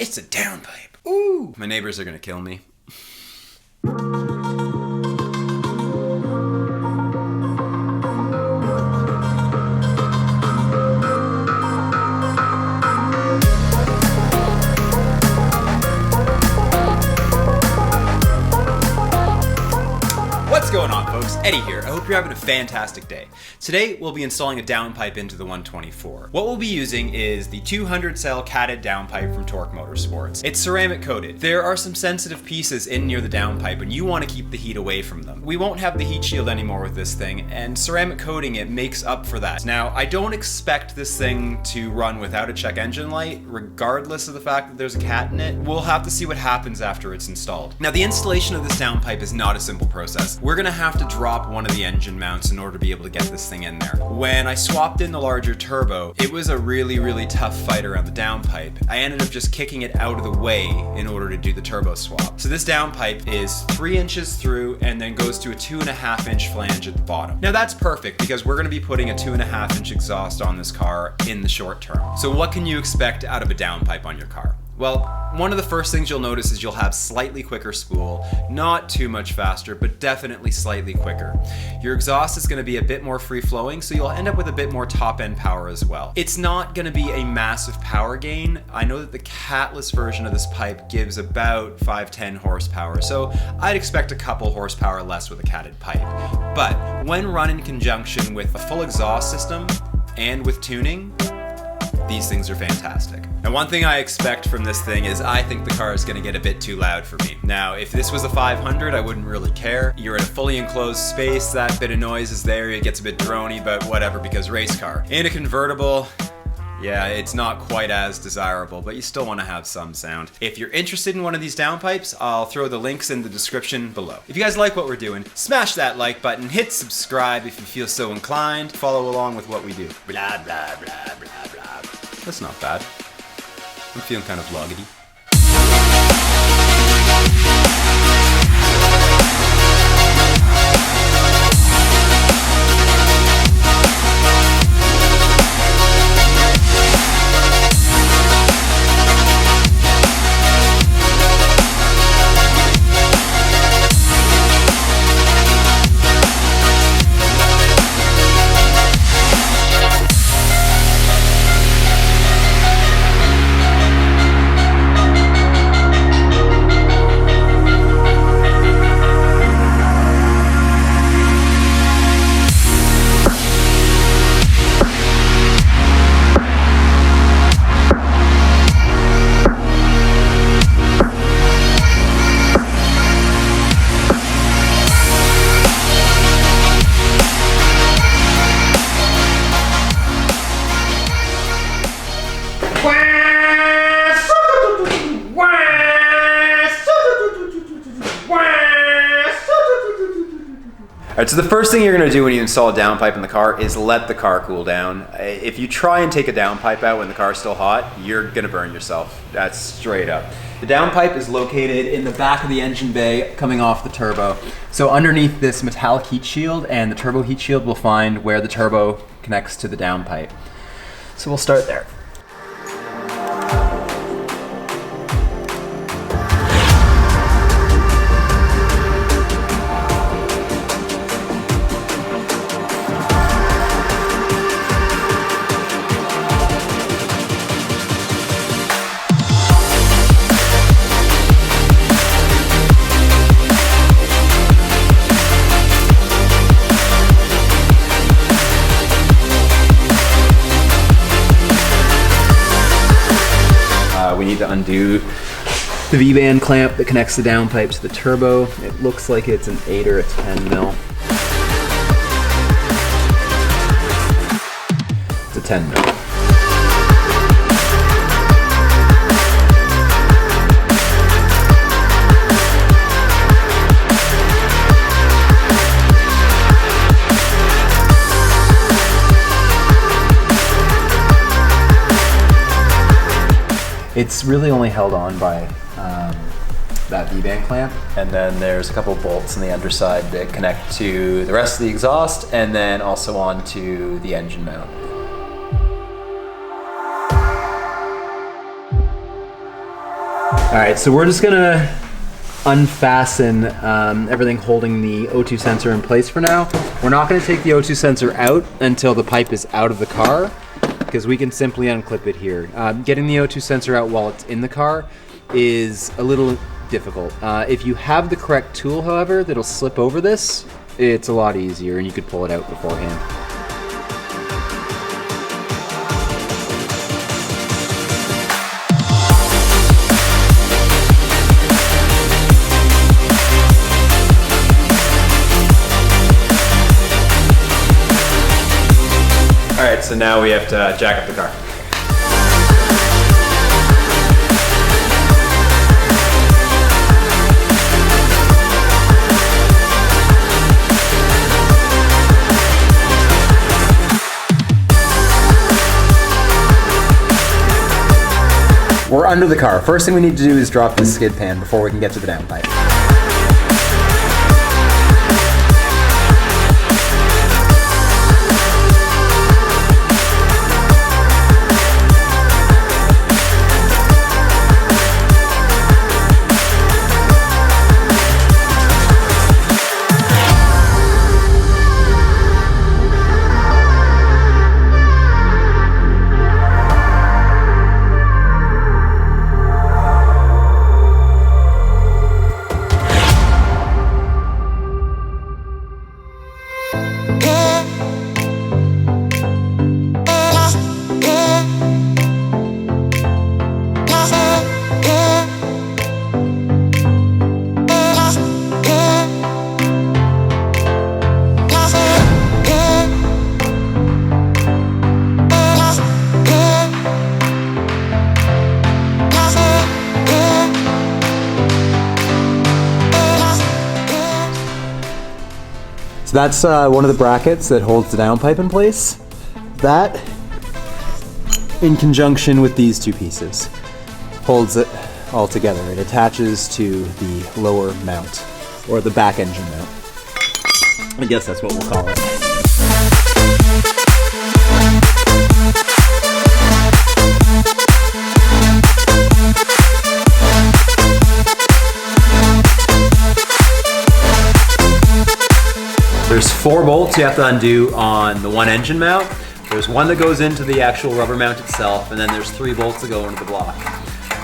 It's a downpipe. Ooh! My neighbors are gonna kill me. What's going on, folks? Eddie here. I hope you're having a fantastic day. Today, we'll be installing a downpipe into the 124. What we'll be using is the 200 cell catted downpipe from Tork Motorsports. It's ceramic coated. There are some sensitive pieces in near the downpipe and you want to keep the heat away from them. We won't have the heat shield anymore with this thing, and ceramic coating it makes up for that. Now, I don't expect this thing to run without a check engine light, regardless of the fact that there's a cat in it. We'll have to see what happens after it's installed. Now, the installation of this downpipe is not a simple process. We're gonna have to drop one of the engine mounts in order to be able to get this thing in there. When I swapped in the larger turbo, it was a really tough fight around the downpipe. I ended up just kicking it out of the way in order to do the turbo swap. So this downpipe is 3 inches through and then goes to a 2.5 inch flange at the bottom. Now that's perfect because we're gonna be putting a 2.5 inch exhaust on this car in the short term. So what can you expect out of a downpipe on your car? Well, one of the first things you'll notice is you'll have slightly quicker spool, not too much faster, but definitely slightly quicker. Your exhaust is going to be a bit more free-flowing, so you'll end up with a bit more top-end power as well. It's not going to be a massive power gain. I know that the catless version of this pipe gives about 5-10 horsepower, so I'd expect a couple horsepower less with a catted pipe. But when run in conjunction with a full exhaust system and with tuning, these things are fantastic. Now, one thing I expect from this thing is I think the car is going to get a bit too loud for me. Now, if this was a 500, I wouldn't really care. You're in a fully enclosed space, that bit of noise is there, it gets a bit drony, but whatever, because race car. In a convertible, yeah, it's not quite as desirable, but you still want to have some sound. If you're interested in one of these downpipes, I'll throw the links in the description below. If you guys like what we're doing, smash that like button, hit subscribe if you feel so inclined, follow along with what we do. Blah, blah, blah, blah, blah. That's not bad. I'm feeling kind of loggedy. Alright, so the first thing you're going to do when you install a downpipe in the car is let the car cool down. If you try and take a downpipe out when the car's still hot, you're going to burn yourself. That's straight up. The downpipe is located in the back of the engine bay coming off the turbo. So underneath this metallic heat shield and the turbo heat shield, we'll find where the turbo connects to the downpipe. So we'll start there. We need to undo the V-band clamp that connects the downpipe to the turbo. It looks like it's an 8 or a 10 mil. It's a 10 mil. It's really only held on by that V-band clamp, and then there's a couple bolts on the underside that connect to the rest of the exhaust and then also onto the engine mount. All right, so we're just gonna unfasten everything holding the O2 sensor in place for now. We're not gonna take the O2 sensor out until the pipe is out of the car, because we can simply unclip it here. Getting the O2 sensor out while it's in the car is a little difficult. If you have the correct tool, however, that'll slip over this, it's a lot easier and you could pull it out beforehand. Alright, so now we have to jack up the car. We're under the car. First thing we need to do is drop the skid pan before we can get to the downpipe. That's one of the brackets that holds the downpipe in place. That, in conjunction with these two pieces, holds it all together. It attaches to the lower mount, or the back engine mount. I guess that's what we'll call it. There's 4 bolts you have to undo on the one engine mount. There's one that goes into the actual rubber mount itself, and then there's 3 bolts that go into the block.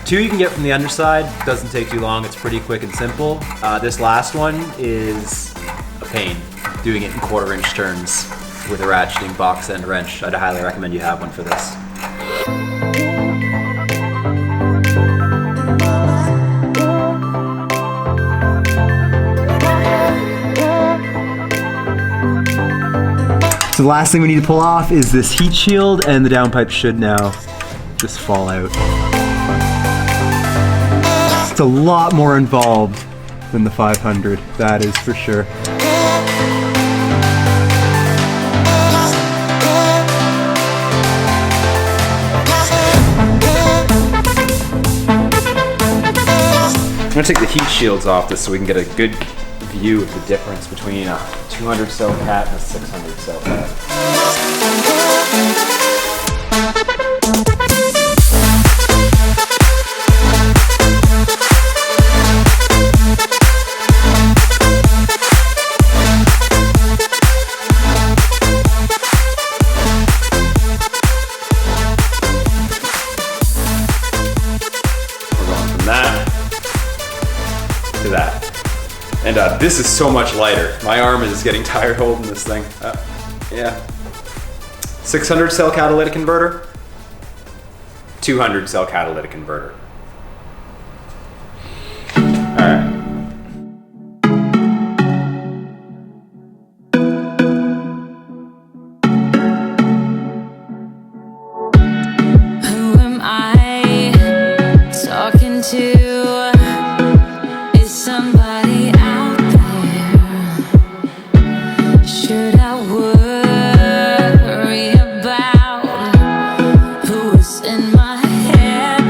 2 you can get from the underside. Doesn't take too long. It's pretty quick and simple. This last one is a pain, doing it in 1/4-inch turns with a ratcheting box end wrench. I'd highly recommend you have one for this. So the last thing we need to pull off is this heat shield, and the downpipe should now just fall out. It's a lot more involved than the 500, that is for sure. I'm gonna take the heat shields off this so we can get a good view of the difference between a 200 cell cat and a 600 cell cat. We're going from that to that. And this is so much lighter. My arm is getting tired holding this thing. Yeah. 600 cell catalytic converter, 200 cell catalytic converter. All right. Who am I talking to? Is somebody out there? Should I worry about who's in my head?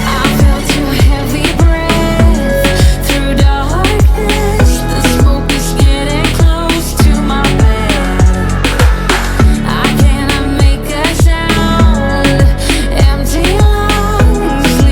I felt a heavy breath through darkness. The smoke is getting close to my bed. I cannot make a sound. Empty lungs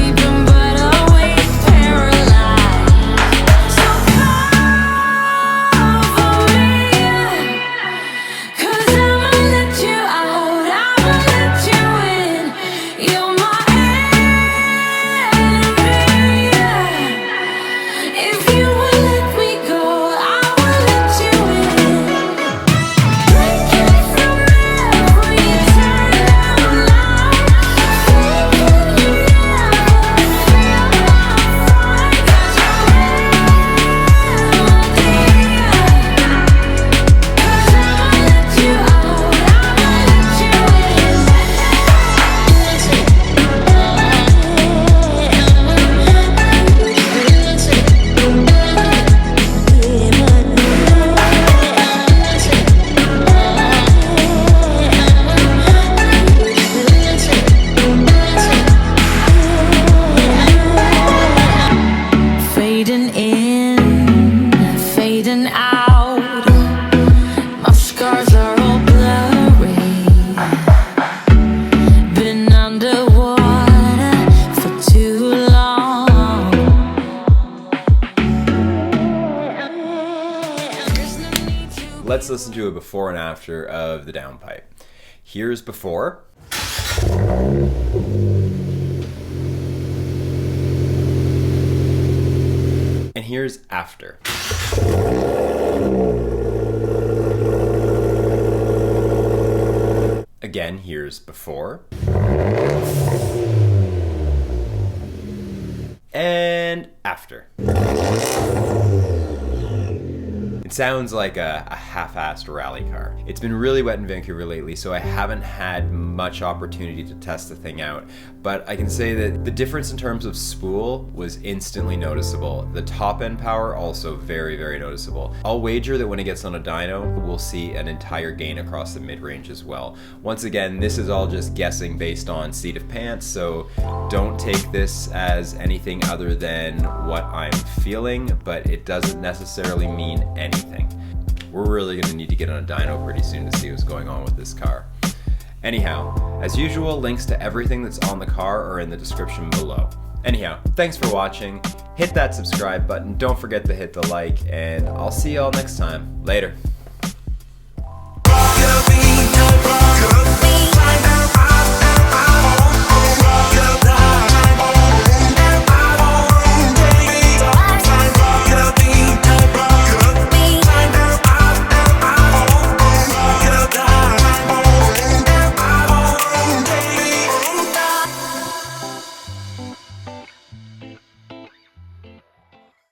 let's listen to a before and after of the downpipe. Here's before. And here's after. Again, here's before. And after. It sounds like a half-assed rally car. It's been really wet in Vancouver lately, so I haven't had much opportunity to test the thing out, but I can say that the difference in terms of spool was instantly noticeable. The top end power also very, very noticeable. I'll wager that when it gets on a dyno, we'll see an entire gain across the mid-range as well. Once again, this is all just guessing based on seat of pants, so don't take this as anything other than what I'm feeling, but it doesn't necessarily mean anything. We're really going to need to get on a dyno pretty soon to see what's going on with this car. Anyhow, as usual, links to everything that's on the car are in the description below. Anyhow, thanks for watching. Hit that subscribe button, don't forget to hit the like, and I'll see y'all next time. Later.